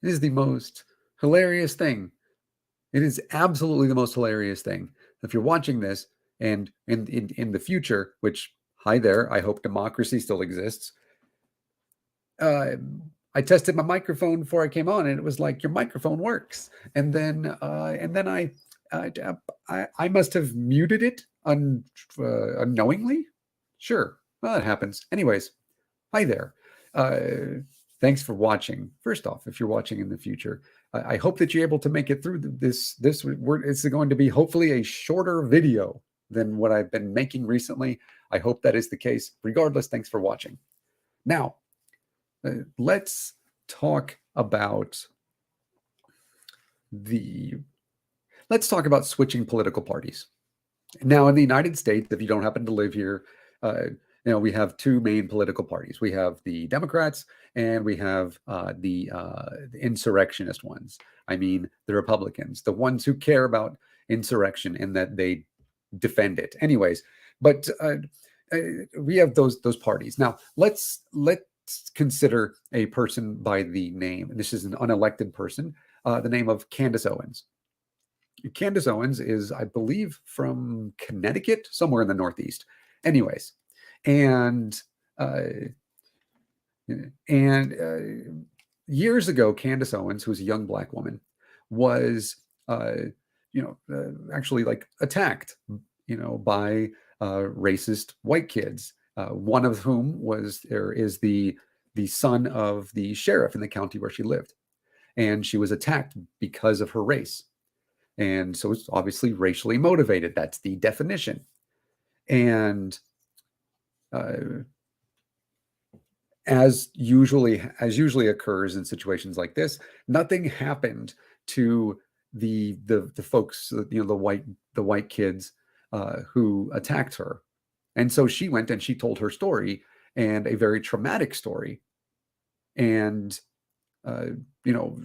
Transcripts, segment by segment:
It is the most hilarious thing. It is absolutely the most hilarious thing. If you're watching this and in the future, which, hi there, I hope democracy still exists. I tested my microphone before I came on, and it was like, your microphone works. And then I must have muted it unknowingly. Sure, well, that happens. Anyways, hi there. Thanks for watching. First off, if you're watching in the future, I hope that you're able to make it through this. It's going to be hopefully a shorter video than what I've been making recently. I hope that is the case. Regardless, thanks for watching. Now, let's talk about switching political parties. Now, in the United States, if you don't happen to live here, we have two main political parties. We have the Democrats and we have the insurrectionist ones. I mean, the Republicans, the ones who care about insurrection and that they defend it. Anyways, but we have those parties. Now, let's consider a person by the name. This is an unelected person, the name of Candace Owens. Candace Owens is, I believe, from Connecticut, somewhere in the Northeast. Anyways, and years ago, Candace Owens, who was a young Black woman, was actually like attacked, by racist white kids. One of whom is the son of the sheriff in the county where she lived, and she was attacked because of her race. And so it's obviously racially motivated. That's the definition. And as usually occurs in situations like this, nothing happened to the folks, the white kids who attacked her. And so she went and she told her story, and a very traumatic story. And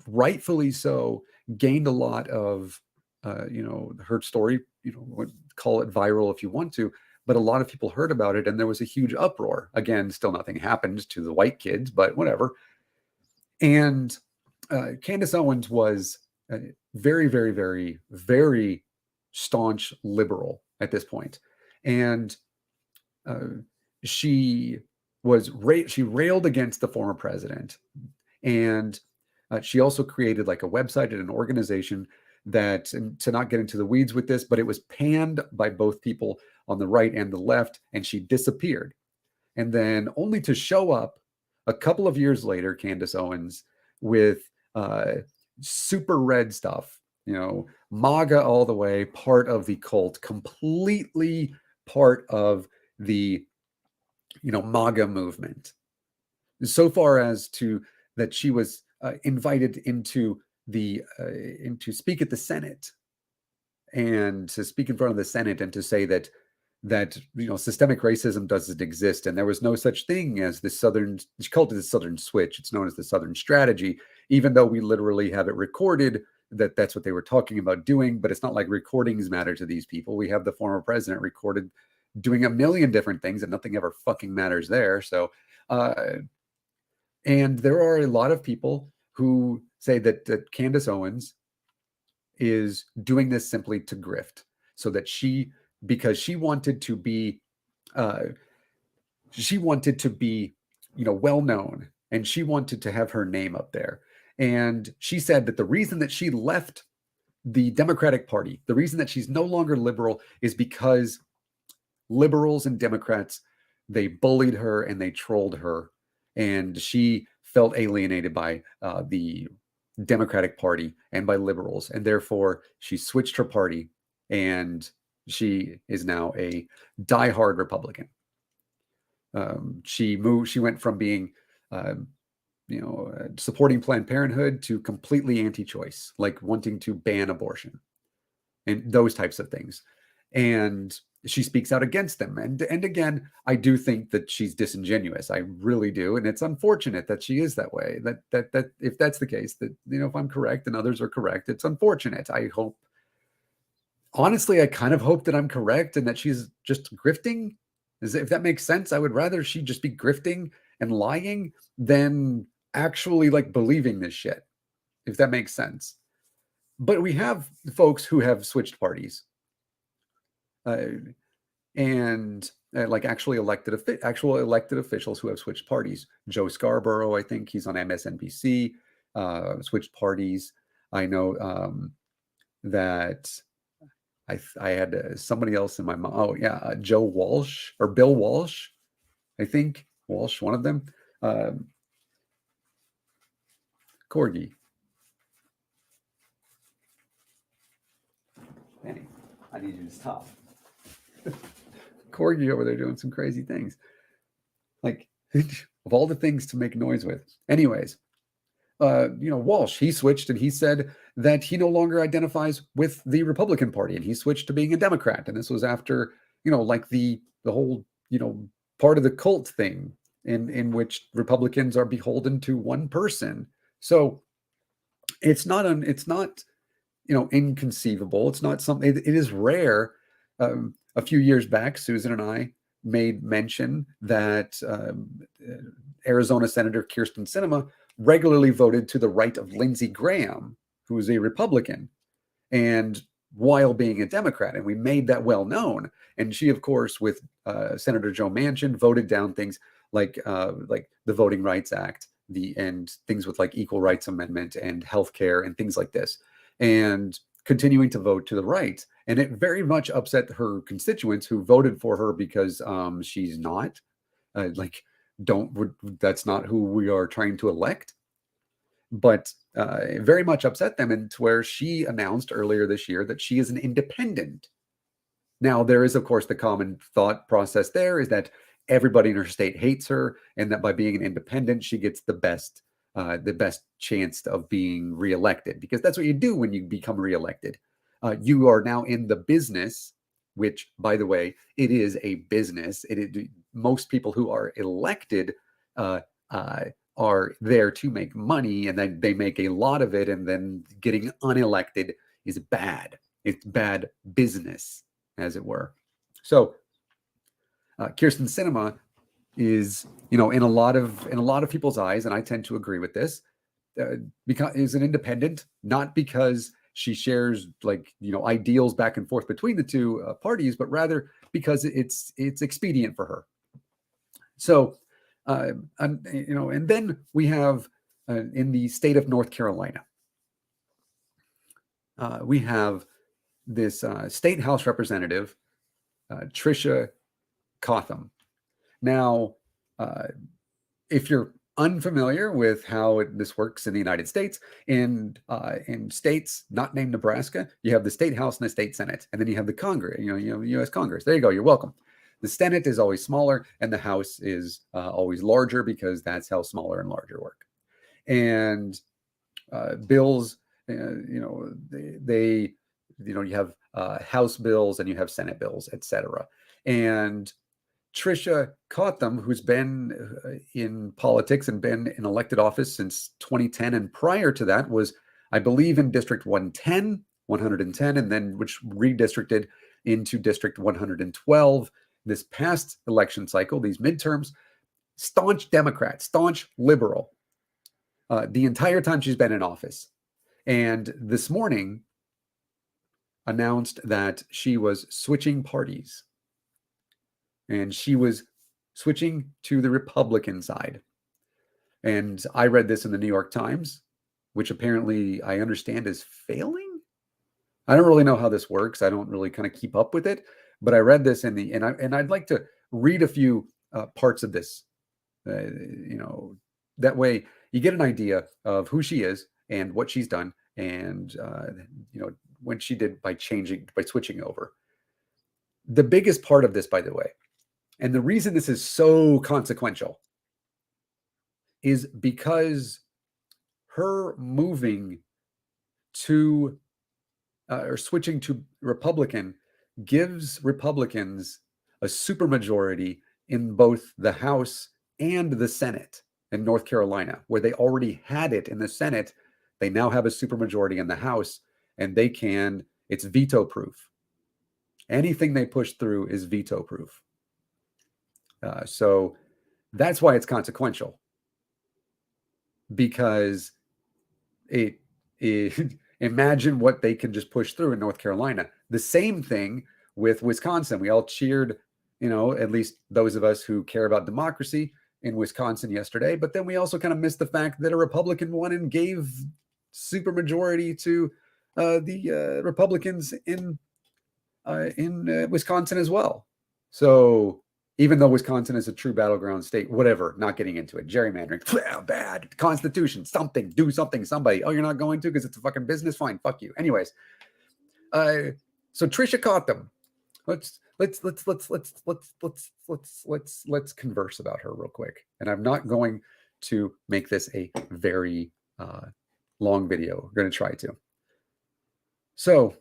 rightfully so, gained a lot of her story, call it viral if you want to, but a lot of people heard about it and there was a huge uproar. Again, still nothing happened to the white kids, but whatever. And Candace Owens was very, very, very, very staunch liberal at this point. And she railed against the former president. And she also created like a website and an organization that, and to not get into the weeds with this, but it was panned by both people on the right and the left, and she disappeared. And then only to show up a couple of years later, Candace Owens, with super red stuff, MAGA all the way, part of the cult, completely part of the, MAGA movement. So far as to that she was invited into to speak at the Senate, and to speak in front of the Senate and to say that systemic racism doesn't exist, and there was no such thing as the Southern. She called it the Southern Switch. It's known as the Southern Strategy, even though we literally have it recorded that that's what they were talking about doing. But it's not like recordings matter to these people. We have the former president recorded doing a million different things, and nothing ever fucking matters there. So, and there are a lot of people who say that Candace Owens is doing this simply to grift, so that because she wanted to be well known, and she wanted to have her name up there. And she said that the reason that she left the Democratic Party, the reason that she's no longer liberal, is because liberals and Democrats, they bullied her and they trolled her, and she felt alienated by the Democratic Party and by liberals, and therefore she switched her party, and she is now a diehard Republican. She went from being supporting Planned Parenthood to completely anti-choice, like wanting to ban abortion and those types of things. And she speaks out against them. And again, I do think that she's disingenuous. I really do. And it's unfortunate that she is that way, that if that's the case, that, if I'm correct and others are correct, it's unfortunate. Honestly, I kind of hope that I'm correct and that she's just grifting. If that makes sense, I would rather she just be grifting and lying than actually like believing this shit. if that makes sense. But we have folks who have switched parties, and like actual elected officials who have switched parties. Joe Scarborough, I think he's on MSNBC, switched parties. I know that I had somebody else in my mind. Oh yeah, Joe Walsh or Bill Walsh, I think Walsh, one of them. Corgi. Penny, I need you to stop. Corgi over there doing some crazy things. Like, of all the things to make noise with. Anyways, Walsh, he switched and he said that he no longer identifies with the Republican Party and he switched to being a Democrat. And this was after, like the whole, part of the cult thing in which Republicans are beholden to one person. So it's not inconceivable. It's not something, it is rare. A few years back, Susan and I made mention that Arizona Senator Kyrsten Sinema regularly voted to the right of Lindsey Graham, who is a Republican, and while being a Democrat. And we made that well known. And she, of course, with Senator Joe Manchin, voted down things like the Voting Rights Act, and things with like Equal Rights Amendment and healthcare and things like this, and continuing to vote to the right. And it very much upset her constituents who voted for her because she's not that's not who we are trying to elect. But it very much upset them, and to where she announced earlier this year that she is an independent. Now, there is, of course, the common thought process there is that everybody in her state hates her, and that by being an independent, she gets the best chance of being reelected, because that's what you do when you become reelected. You are now in the business, which, by the way, it is a business. Most people who are elected are there to make money, and then they make a lot of it, and then getting unelected is bad. It's bad business, as it were. So Kyrsten Sinema is, in a lot of people's eyes, and I tend to agree with this, because is an independent, not because she shares ideals back and forth between the two parties, but rather because it's expedient for her. So, and then we have in the state of North Carolina, we have this state House representative, Tricia Cotham. Now, if you're unfamiliar with how this works in the United States, in states not named Nebraska, you have the state House and the state Senate, and then you have the Congress, U.S. Congress. There you go. You're welcome. The Senate is always smaller, and the House is always larger, because that's how smaller and larger work. And bills, you have House bills and you have Senate bills, etc. And Tricia Cotham, who's been in politics and been in elected office since 2010, and prior to that was, I believe, in District 110, and then which redistricted into District 112 this past election cycle, these midterms. Staunch Democrat, staunch liberal, the entire time she's been in office. And this morning announced that she was switching parties. And she was switching to the Republican side. And I read this in the New York Times, which apparently I understand is failing. I don't really know how this works. I don't really kind of keep up with it. But I read this and I'd like to read a few parts of this. That way you get an idea of who she is and what she's done, and when she did by switching over. The biggest part of this, by the way, and the reason this is so consequential, is because her moving to or switching to Republican gives Republicans a supermajority in both the House and the Senate in North Carolina, where they already had it in the Senate. They now have a supermajority in the House, and it's veto proof. Anything they push through is veto proof. So that's why it's consequential, because imagine what they can just push through in North Carolina. The same thing with Wisconsin. We all cheered, at least those of us who care about democracy in Wisconsin yesterday, but then we also kind of missed the fact that a Republican won and gave supermajority to the Republicans in Wisconsin as well. So even though Wisconsin is a true battleground state, whatever, not getting into it. Gerrymandering, bad. Constitution, something, do something, somebody. Oh, you're not going to because it's a fucking business? Fine, fuck you. Anyways, so Tricia Cotham. Let's converse about her real quick. And I'm not going to make this a very long video. We're going to try to. So,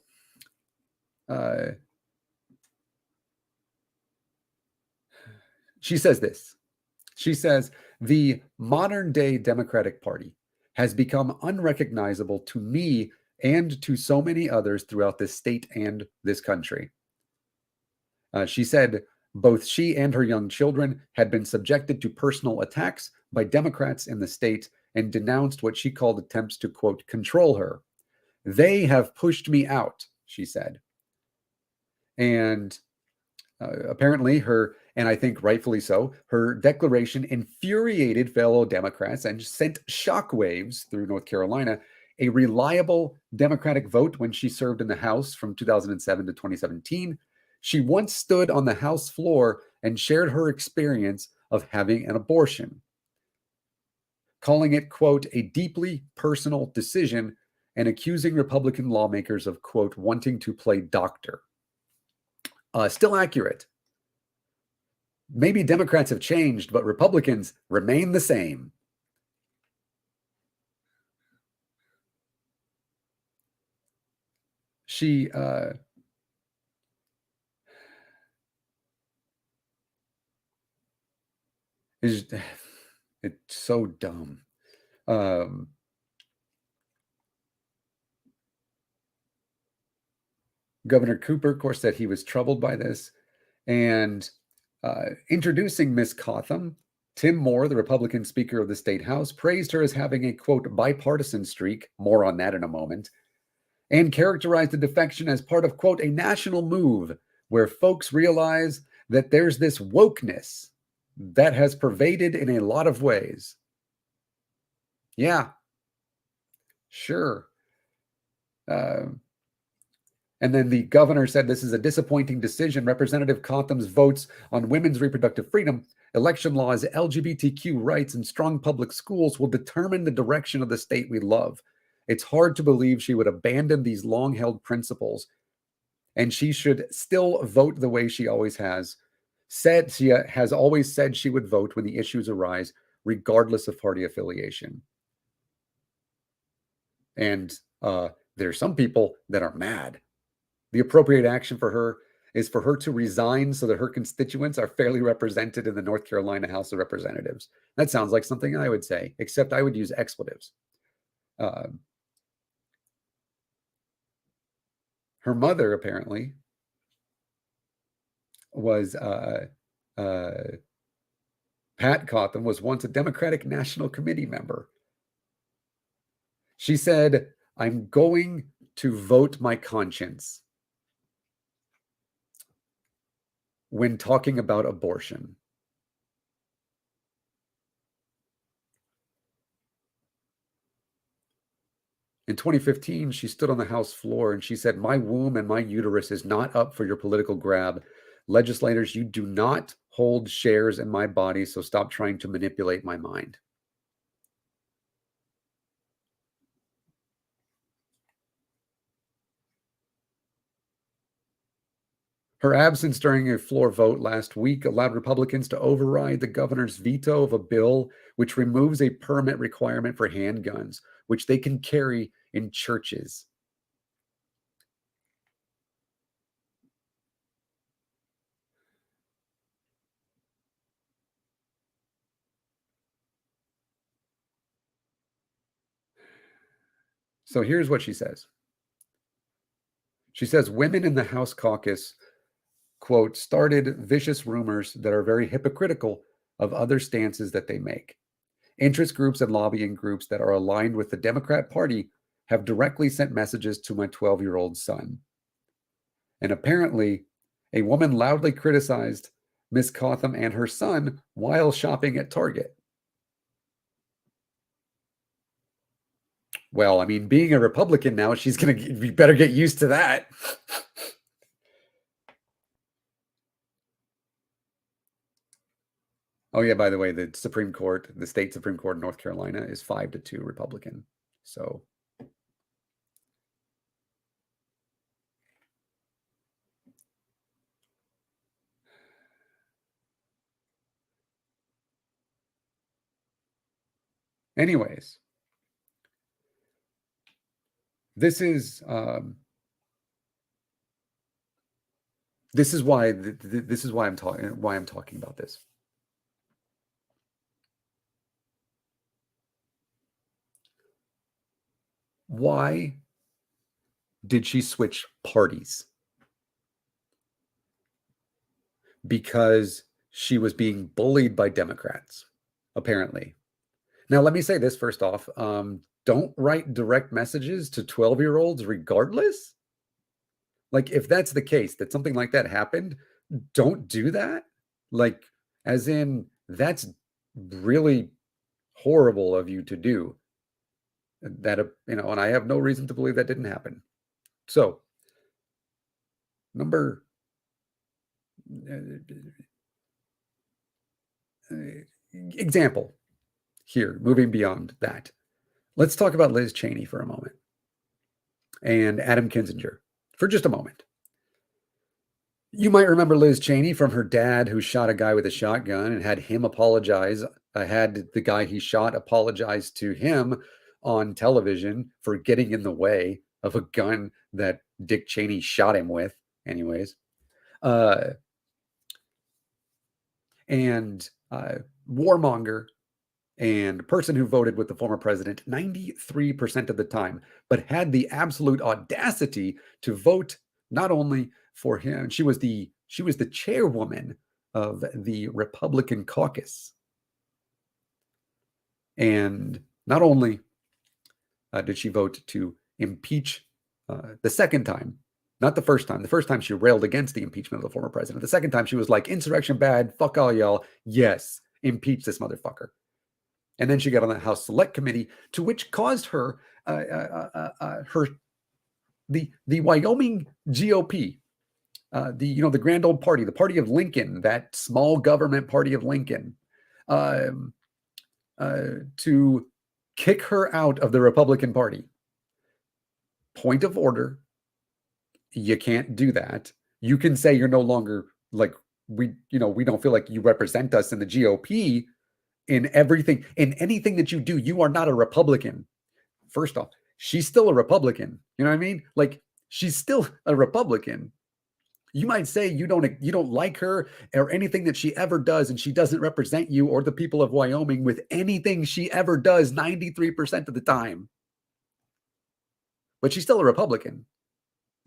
she says this. She says, the modern day Democratic Party has become unrecognizable to me and to so many others throughout this state and this country. She said both she and her young children had been subjected to personal attacks by Democrats in the state and denounced what she called attempts to, quote, control her. They have pushed me out, she said. And apparently and I think rightfully so, her declaration infuriated fellow Democrats and sent shockwaves through North Carolina. A reliable Democratic vote when she served in the House from 2007 to 2017. She once stood on the House floor and shared her experience of having an abortion, calling it, quote, a deeply personal decision and accusing Republican lawmakers of, quote, wanting to play doctor. Still accurate. Maybe Democrats have changed, but Republicans remain the same. She it's so dumb. Governor Cooper, of course, said he was troubled by this. And introducing Miss Cotham, Tim Moore, the Republican Speaker of the State House, praised her as having a, quote, bipartisan streak, more on that in a moment, and characterized the defection as part of, quote, a national move where folks realize that there's this wokeness that has pervaded in a lot of ways. Yeah, sure. And then the governor said this is a disappointing decision. Representative Cotham's votes on women's reproductive freedom, election laws, LGBTQ rights, and strong public schools will determine the direction of the state we love. It's hard to believe she would abandon these long-held principles, and she should still vote the way she always has. She has always said she would vote when the issues arise, regardless of party affiliation. And there are some people that are mad. The appropriate action for her is for her to resign so that her constituents are fairly represented in the North Carolina House of Representatives. That sounds like something I would say, except I would use expletives. Her mother apparently was Pat Cotham was once a Democratic National Committee member. She said, I'm going to vote my conscience when talking about abortion. In 2015, she stood on the House floor and she said, my womb and my uterus is not up for your political grab. Legislators, you do not hold shares in my body, so stop trying to manipulate my mind. Her absence during a floor vote last week allowed Republicans to override the governor's veto of a bill which removes a permit requirement for handguns, which they can carry in churches. So here's what she says. She says, women in the House caucus, quote, started vicious rumors that are very hypocritical of other stances that they make. Interest groups and lobbying groups that are aligned with the Democrat Party have directly sent messages to my 12-year-old son. And apparently, a woman loudly criticized Miss Cotham and her son while shopping at Target. Well, I mean, being a Republican now, she's going to be better get used to that. Oh, yeah, by the way, the Supreme Court, the state Supreme Court in North Carolina is 5-2 Republican. So, anyways, this is why this is why I'm talking about this. Why did she switch parties? Because she was being bullied by Democrats, apparently. Now, let me say this first off. Don't write direct messages to 12-year-olds regardless. Like, if that's the case, that something like that happened, don't do that. Like, as in, that's really horrible of you to do. That, and I have no reason to believe that didn't happen. So, example here, moving beyond that. Let's talk about Liz Cheney for a moment and Adam Kinzinger for just a moment. You might remember Liz Cheney from her dad who shot a guy with a shotgun and had him apologize, had the guy he shot apologize to him on television for getting in the way of a gun that Dick Cheney shot him with, anyways. And warmonger and person who voted with the former president 93% of the time, but had the absolute audacity to vote not only for him, she was the chairwoman of the Republican caucus. And not only did she vote to impeach the second time, not the first time. The first time she railed against the impeachment of the former president. The second time she was like, insurrection bad, fuck all y'all. Yes, impeach this motherfucker. And then she got on the House Select Committee, to which caused her the Wyoming GOP, the grand old party, the party of Lincoln, that small government party of Lincoln, to kick her out of the Republican Party. Point of order. You can't do that. You can say you're no longer like, we don't feel like you represent us in the GOP. In everything, in anything that you do, you are not a Republican. First off, she's still a Republican. You know what I mean? Like, she's still a Republican. You might say you don't like her or anything that she ever does, and she doesn't represent you or the people of Wyoming with anything she ever does 93% of the time. But she's still a Republican.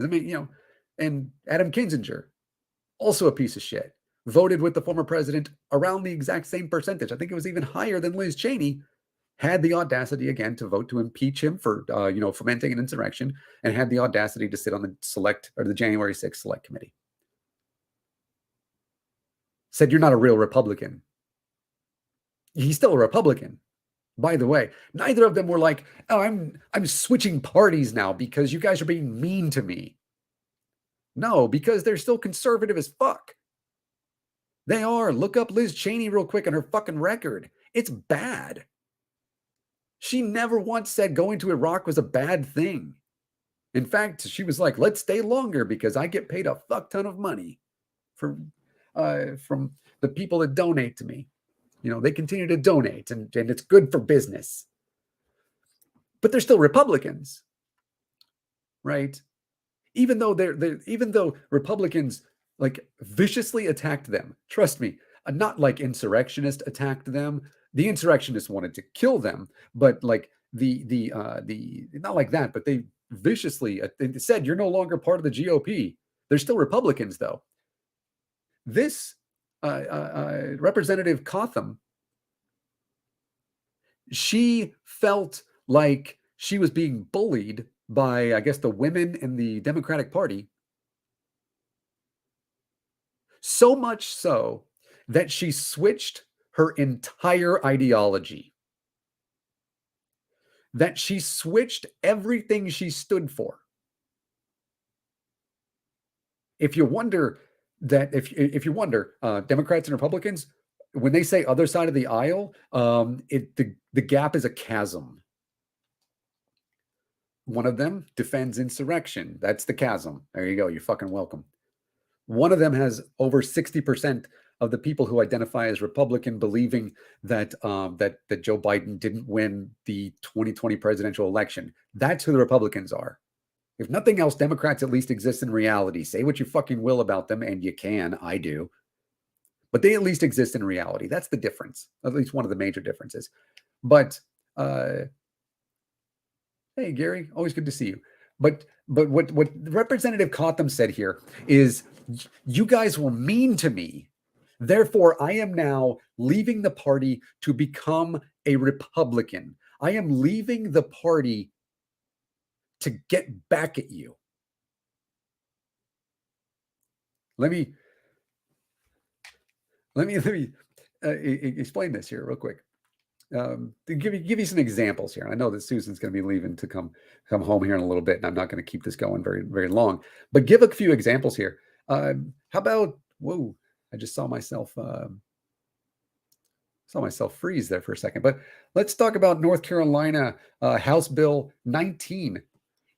I mean, and Adam Kinzinger, also a piece of shit, voted with the former president around the exact same percentage. I think it was even higher than Liz Cheney, had the audacity again to vote to impeach him for, fomenting an insurrection, and had the audacity to sit on the January 6th Select Committee. Said, you're not a real Republican. He's still a Republican. By the way, neither of them were like, oh, I'm switching parties now because you guys are being mean to me. No, because they're still conservative as fuck. They are. Look up Liz Cheney real quick on her fucking record. It's bad. She never once said going to Iraq was a bad thing. In fact, she was like, let's stay longer because I get paid a fuck ton of money from the people that donate to me. They continue to donate and it's good for business. But they're still Republicans, right? Even though Republicans like viciously attacked them, trust me, not like insurrectionists attacked them. The insurrectionists wanted to kill them, but like the not like that, but they viciously they said you're no longer part of the GOP. They're still Republicans though. This Representative Cotham, she felt like she was being bullied by, I guess, the women in the Democratic Party. So much so that she switched her entire ideology, that she switched everything she stood for. If you wonder if you wonder, Democrats and Republicans, when they say other side of the aisle, the gap is a chasm. One of them defends insurrection. That's the chasm. There you go. You're fucking welcome. One of them has over 60% of the people who identify as Republican believing that that Joe Biden didn't win the 2020 presidential election. That's who the Republicans are. If nothing else, Democrats at least exist in reality. Say what you fucking will about them, and you can. I do. But they at least exist in reality. That's the difference. At least one of the major differences. But hey, Gary, always good to see you. But what Representative Cotham said here is, you guys were mean to me. Therefore, I am now leaving the party to become a Republican. I am leaving the party to get back at you. Let me explain this here real quick. To give you some examples here. I know that Susan's going to be leaving to come home here in a little bit, and I'm not going to keep this going very, very long. But give a few examples here. How about, whoa, I just saw myself freeze there for a second. But let's talk about North Carolina House Bill 19,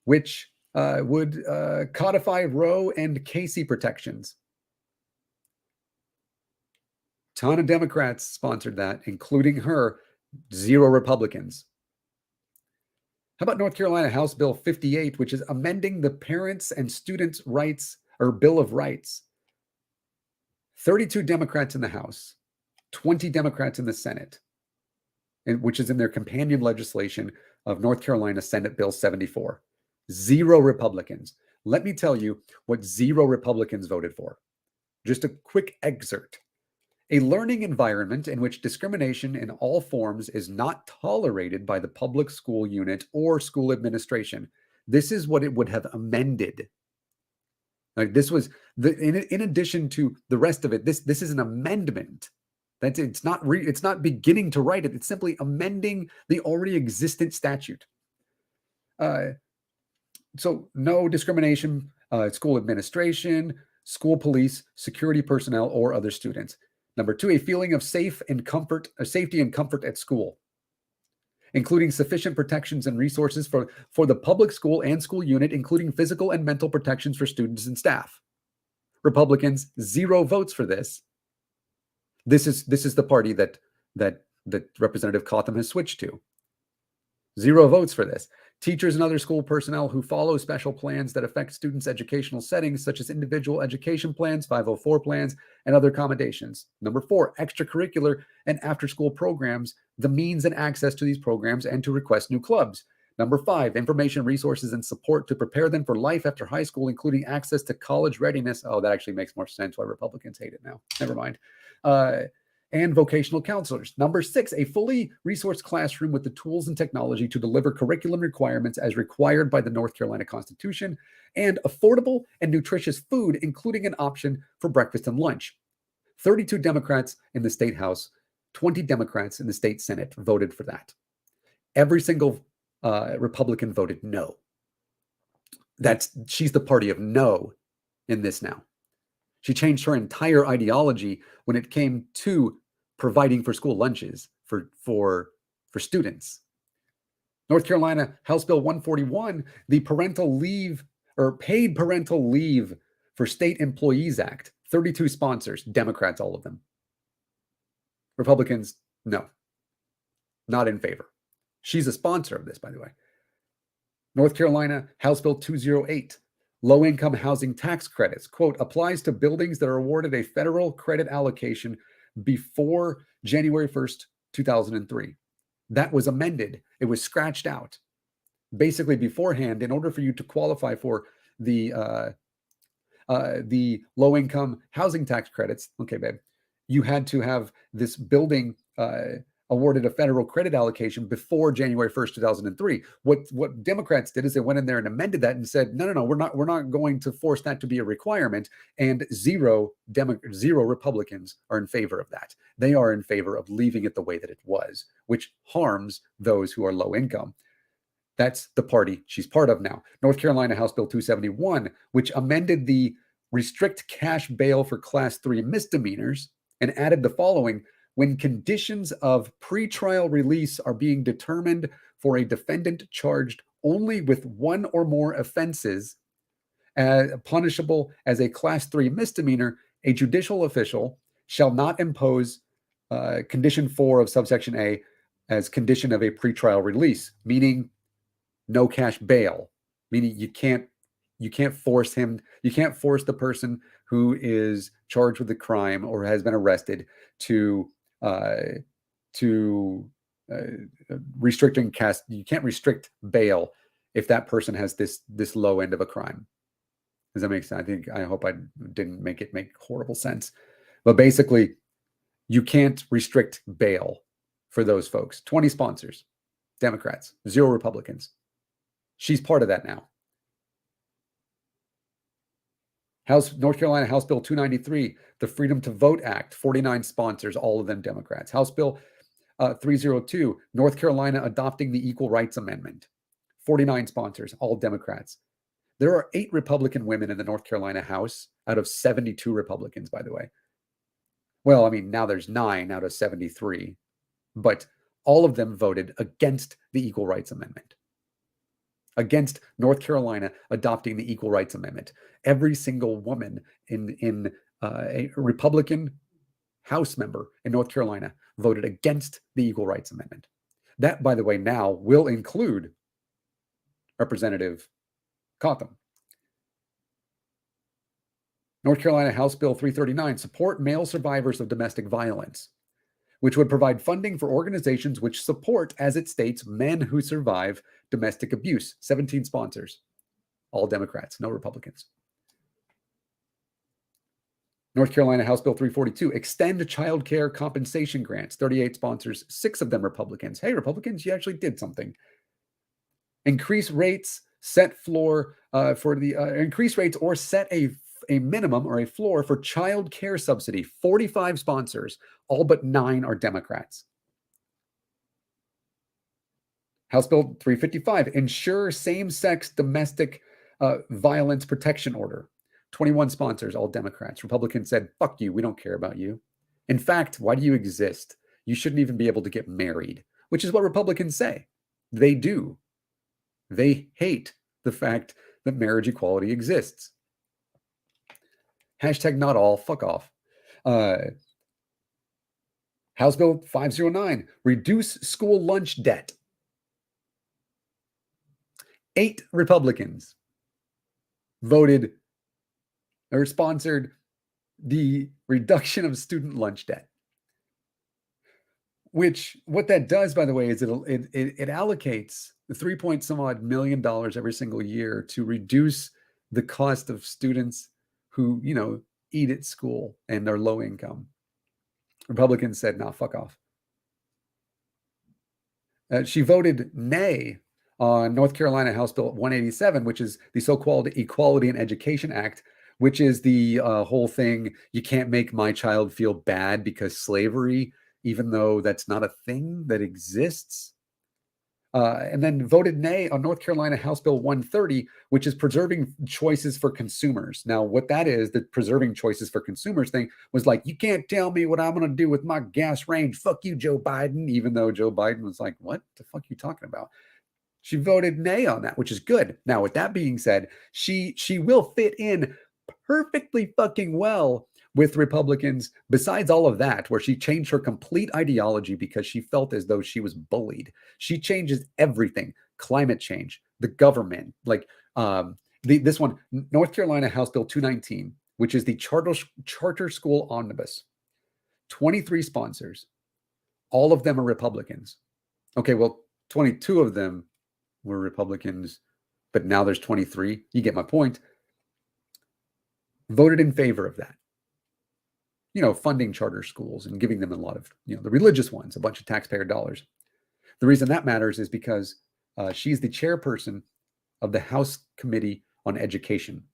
which would codify Roe and Casey protections. Ton of Democrats sponsored that, including her. 0 Republicans. How about North Carolina House Bill 58, which is amending the Parents and Students' Rights or Bill of Rights? 32 Democrats in the House, 20 Democrats in the Senate, which is in their companion legislation of North Carolina Senate Bill 74. 0 Republicans. Let me tell you what 0 Republicans voted for. Just a quick excerpt. A learning environment in which discrimination in all forms is not tolerated by the public school unit or school administration. This is what it would have amended. Like, this was in addition to the rest of it. This is an amendment. It's not beginning to write it. It's simply amending the already existent statute. So no discrimination, school administration, school police, security personnel, or other students. Number 2, a feeling of safety and comfort at school, including sufficient protections and resources for the public school and school unit, including physical and mental protections for students and staff. Republicans, 0 votes for this. This is the party that Representative Cotham has switched to. 0 votes for this. Teachers and other school personnel who follow special plans that affect students' educational settings, such as individual education plans, 504 plans, and other accommodations. Number 4, extracurricular and after-school programs, the means and access to these programs, and to request new clubs. Number 5, information, resources, and support to prepare them for life after high school, including access to college readiness. Oh, that actually makes more sense why Republicans hate it now. Never mind. And vocational counselors. Number 6, a fully resourced classroom with the tools and technology to deliver curriculum requirements as required by the North Carolina Constitution, and affordable and nutritious food, including an option for breakfast and lunch. 32 Democrats in the state House, 20 Democrats in the state Senate voted for that. Every single Republican voted no. She's the party of no in this now. She changed her entire ideology when it came to providing for school lunches for students. North Carolina House Bill 141, the parental leave or paid parental leave for state employees act. 32 sponsors, Democrats, all of them. Republicans, no, not in favor. She's a sponsor of this, by the way. North Carolina House Bill 208, low-income housing tax credits, quote, applies to buildings that are awarded a federal credit allocation before January 1st, 2003. That was amended. It was scratched out. Basically, beforehand, in order for you to qualify for the low-income housing tax credits, okay, babe, you had to have this building awarded a federal credit allocation before January 1st, 2003. What Democrats did is they went in there and amended that and said, no, we're not going to force that to be a requirement. And zero Republicans are in favor of that. They are in favor of leaving it the way that it was, which harms those who are low income. That's the party she's part of now. North Carolina House Bill 271, which amended the restrict cash bail for class 3 misdemeanors and added the following: when conditions of pretrial release are being determined for a defendant charged only with one or more offenses punishable as a class 3 misdemeanor, a judicial official shall not impose condition 4 of subsection A as condition of a pretrial release, meaning no cash bail, meaning you can't force him, you can't force the person who is charged with a crime or has been arrested to restricting cash. You can't restrict bail if that person has this low end of a crime. Does that make sense? I hope I didn't make it make horrible sense. But basically, you can't restrict bail for those folks. 20 sponsors, Democrats, 0 Republicans. She's part of that now. North Carolina House Bill 293, the Freedom to Vote Act, 49 sponsors, all of them Democrats. House Bill 302, North Carolina adopting the Equal Rights Amendment, 49 sponsors, all Democrats. There are 8 Republican women in the North Carolina House out of 72 Republicans, by the way. Well, I mean, now there's 9 out of 73, but all of them voted against the Equal Rights Amendment, against North Carolina adopting the Equal Rights Amendment. Every single woman in a Republican House member in North Carolina voted against the Equal Rights Amendment. That, by the way, now will include Representative Cotham. North Carolina House Bill 339, support male survivors of domestic violence, which would provide funding for organizations which support, as it states, men who survive domestic abuse. 17 sponsors, all Democrats, no Republicans. North Carolina House Bill 342, extend child care compensation grants. 38 sponsors, 6 of them Republicans. Hey, Republicans, you actually did something. Increase rates, set floor for the increase rates or set a minimum or a floor for child care subsidy. 45 sponsors, all but 9 are Democrats. House Bill 355, ensure same-sex domestic violence protection order. 21 sponsors, all Democrats. Republicans said, fuck you, we don't care about you. In fact, why do you exist? You shouldn't even be able to get married, which is what Republicans say. They do. They hate the fact that marriage equality exists. Hashtag not all, fuck off. House Bill 509, reduce school lunch debt. 8 Republicans voted or sponsored the reduction of student lunch debt. Which, what that does, by the way, is it allocates the $3 million every single year to reduce the cost of students who, eat at school and are low income. Republicans said, nah, fuck off. She voted nay on North Carolina House Bill 187, which is the so-called Equality in Education Act, which is the whole thing, you can't make my child feel bad because slavery, even though that's not a thing that exists. And then voted nay on North Carolina House Bill 130, which is preserving choices for consumers. Now, what that is, the preserving choices for consumers thing was like, you can't tell me what I'm going to do with my gas range. Fuck you, Joe Biden, even though Joe Biden was like, what the fuck are you talking about? She voted nay on that, which is good. Now, with that being said, she will fit in perfectly fucking well with Republicans, besides all of that, where she changed her complete ideology because she felt as though she was bullied. She changes everything. Climate change, the government, like this one, North Carolina House Bill 219, which is the charter school omnibus. 23 sponsors. All of them are Republicans. Okay, well, 22 of them were Republicans, but now there's 23. You get my point. Voted in favor of that. funding charter schools and giving them a lot of, the religious ones, a bunch of taxpayer dollars. The reason that matters is because she's the chairperson of the House Committee on Education.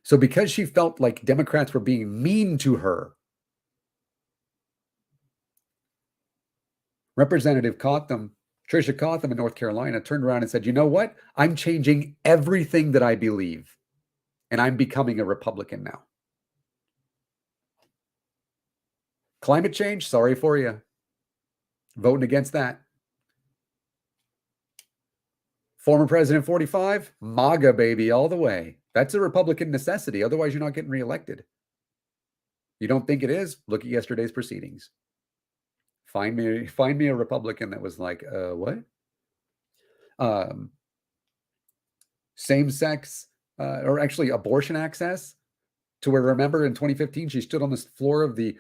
So because she felt like Democrats were being mean to her, Representative Cotham, Tricia Cotham in North Carolina, turned around and said, you know what? I'm changing everything that I believe, and I'm becoming a Republican now. Climate change, sorry for you. Voting against that. Former President 45, MAGA baby all the way. That's a Republican necessity. Otherwise, you're not getting reelected. You don't think it is? Look at yesterday's proceedings. Find me a Republican that was like, what? Same-sex, or actually abortion access, to where, remember, in 2015, she stood on the floor of the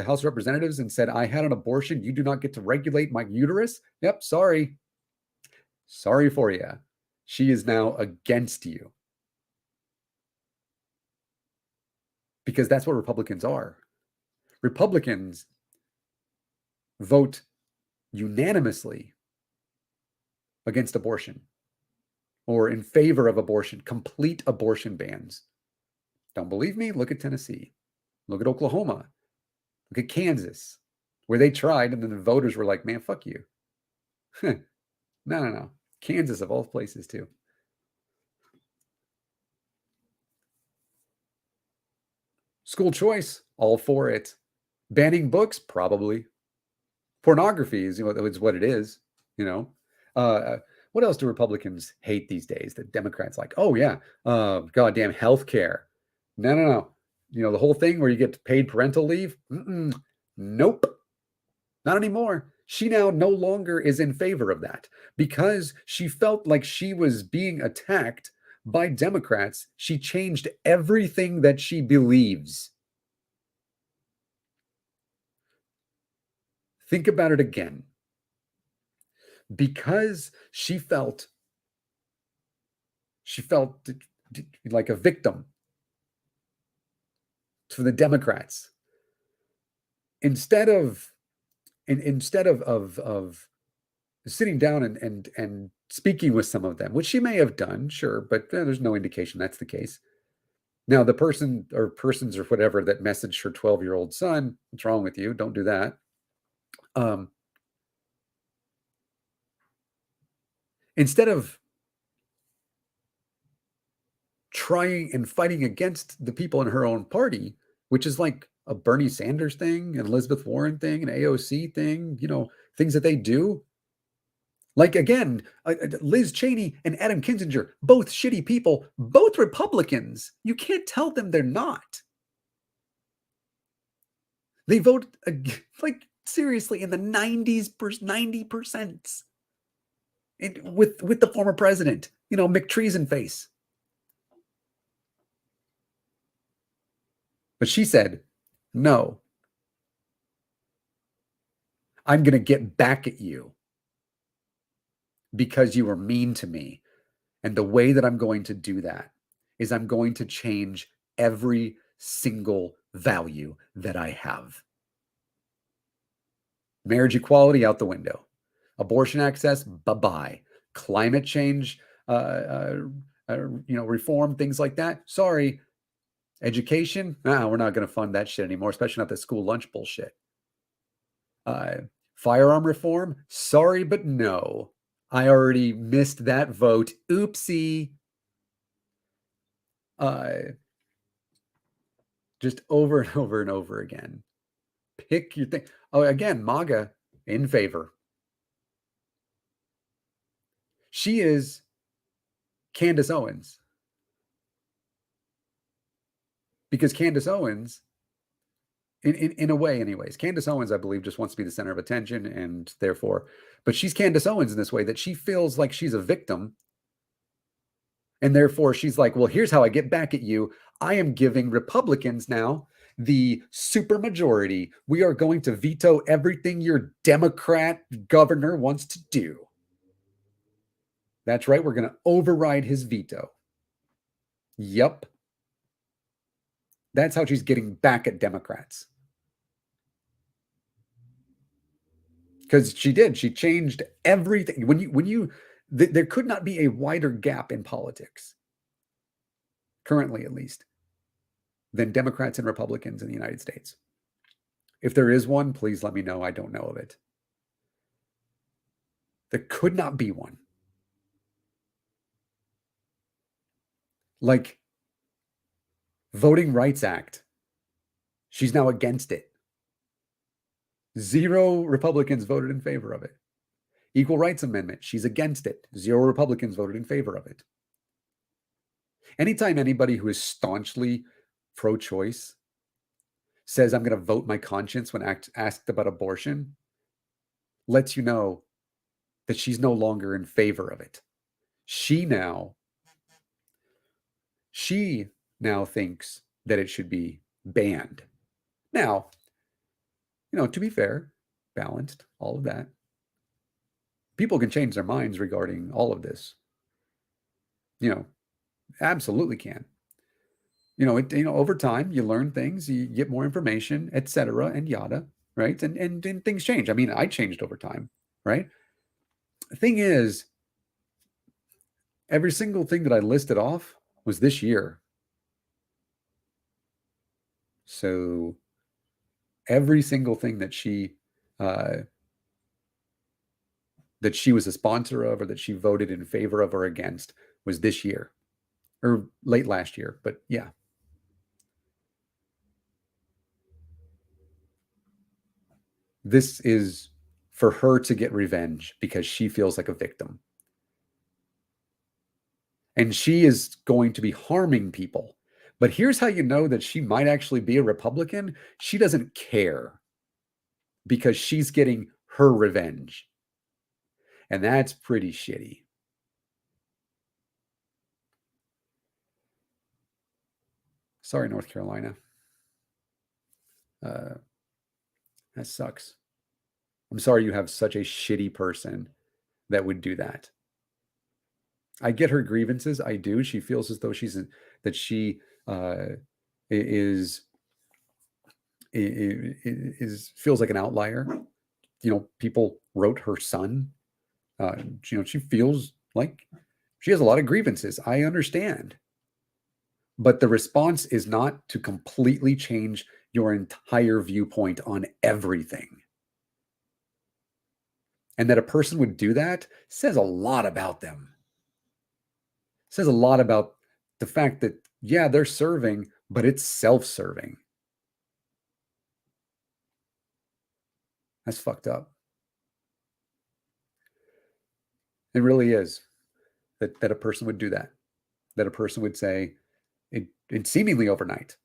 House of Representatives and said, I had an abortion. You do not get to regulate my uterus. Yep, sorry. Sorry for you. She is now against you. Because that's what Republicans are. Republicans vote unanimously against abortion or in favor of abortion, complete abortion bans. Don't believe me? Look at Tennessee. Look at Oklahoma. Look at Kansas, where they tried, and then the voters were like, man, fuck you. No. Kansas, of all places, too. School choice, all for it. Banning books, probably. Pornography is, what it is, What else do Republicans hate these days that Democrats like? Oh, yeah, goddamn healthcare. No. The whole thing where you get paid parental leave? Nope. Not anymore. She now no longer is in favor of that because she felt like she was being attacked by Democrats. She changed everything that she believes. Think about it again. Because she felt like a victim to the Democrats. Instead of sitting down and speaking with some of them, which she may have done, sure, but there's no indication that's the case. Now, the person or persons or whatever that messaged her 12-year-old son, what's wrong with you? Don't do that. Instead of trying and fighting against the people in her own party, which is like a Bernie Sanders thing, an Elizabeth Warren thing, an AOC thing, things that they do. Like, again, Liz Cheney and Adam Kinzinger, both shitty people, both Republicans. You can't tell them they're not. They vote, like, seriously, in the 90%. With the former president, McTreason face. But she said, no, I'm going to get back at you because you were mean to me. And the way that I'm going to do that is I'm going to change every single value that I have. Marriage equality out the window. Abortion access, bye-bye. Climate change, reform, things like that. Sorry. Education, we're not going to fund that shit anymore, especially not the school lunch bullshit. Firearm reform, sorry, but no. I already missed that vote. Oopsie. Just over and over and over again. Pick your thing. Oh, again, MAGA in favor. She is Candace Owens. Because Candace Owens, in a way anyways, Candace Owens, I believe, just wants to be the center of attention, and therefore, but she's Candace Owens in this way that she feels like she's a victim. And therefore, she's like, well, here's how I get back at you. I am giving Republicans now the supermajority. We are going to veto everything your Democrat governor wants to do. That's right. We're going to override his veto. Yep. That's how she's getting back at Democrats. Because she did. She changed everything. There could not be a wider gap in politics, currently at least, than Democrats and Republicans in the United States. If there is one, please let me know. I don't know of it. There could not be one. Like Voting Rights Act, she's now against it. 0 Republicans voted in favor of it. Equal Rights Amendment, she's against it. 0 Republicans voted in favor of it. Anytime anybody who is staunchly pro-choice says, I'm going to vote my conscience when asked about abortion, lets you know that she's no longer in favor of it. She now thinks that it should be banned. Now, to be fair, balanced, all of that, people can change their minds regarding all of this. Absolutely can. Over time, you learn things, you get more information, etc., and yada, right? And things change. I mean, I changed over time, right? The thing is, every single thing that I listed off was this year. So every single thing that she was a sponsor of, or that she voted in favor of or against, was this year or late last year. But yeah. This is for her to get revenge because she feels like a victim. And she is going to be harming people. But here's how you know that she might actually be a Republican. She doesn't care because she's getting her revenge. And that's pretty shitty. Sorry, North Carolina. That sucks. I'm sorry you have such a shitty person that would do that. I get her grievances. I do. She feels as though she feels like an outlier. People wrote her son. She feels like she has a lot of grievances. I understand. But the response is not to completely change your entire viewpoint on everything. And that a person would do that says a lot about them. Says a lot about the fact that, yeah, they're serving, but it's self-serving. That's fucked up. It really is that a person would do that. That a person would say it seemingly overnight.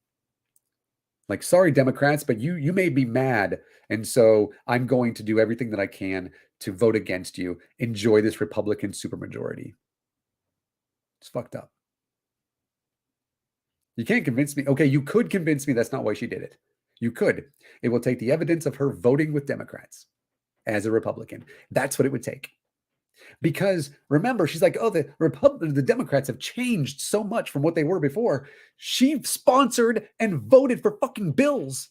Like, sorry, Democrats, but you made me mad. And so I'm going to do everything that I can to vote against you. Enjoy this Republican supermajority. It's fucked up. You can't convince me. Okay, you could convince me that's not why she did it. You could. It will take the evidence of her voting with Democrats as a Republican. That's what it would take. Because remember, she's like, oh, the Democrats have changed so much from what they were before. She sponsored and voted for fucking bills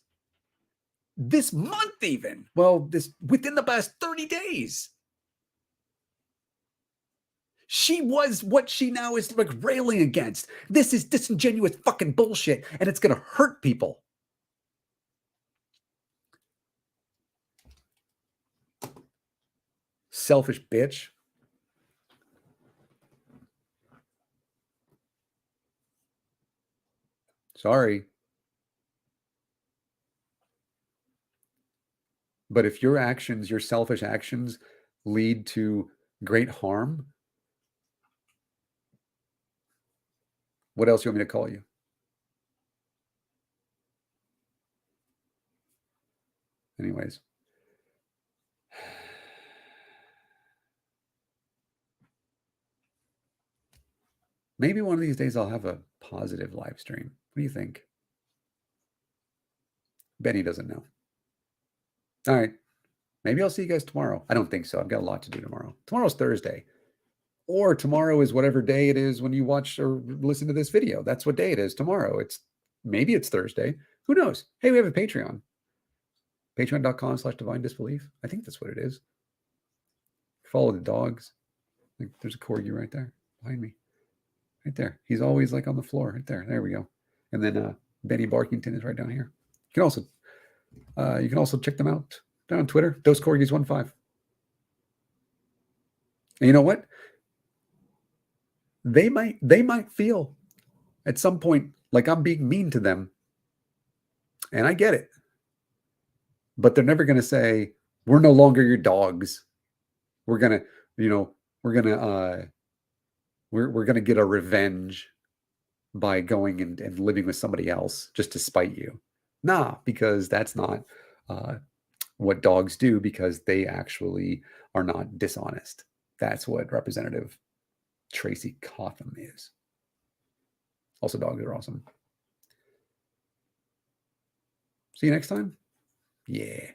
this month even. Well, within the past 30 days. She was what she now is like railing against. This is disingenuous fucking bullshit, and it's going to hurt people. Selfish bitch. Sorry. But if your actions, your selfish actions, lead to great harm, what else do you want me to call you? Anyways. Maybe one of these days I'll have a positive live stream. What do you think? Benny doesn't know. All right. Maybe I'll see you guys tomorrow. I don't think so. I've got a lot to do tomorrow. Tomorrow's Thursday. Or tomorrow is whatever day it is when you watch or listen to this video. That's what day it is tomorrow. It's Maybe it's Thursday. Who knows? Hey, we have a Patreon. Patreon.com/divine disbelief. I think that's what it is. Follow the dogs. There's a corgi right there behind me. Right there. He's always like on the floor. Right there. There we go. And then Benny Barkington is right down here. You can also check them out down on Twitter. Those Corgis15. And you know what? They might feel at some point like I'm being mean to them. And I get it. But they're never going to say, we're no longer your dogs. We're going to, we're going to get a revenge by going and living with somebody else just to spite you. Nah, because that's not what dogs do, because they actually are not dishonest. That's what Representative Tricia Cotham is. Also, dogs are awesome. See you next time. Yeah.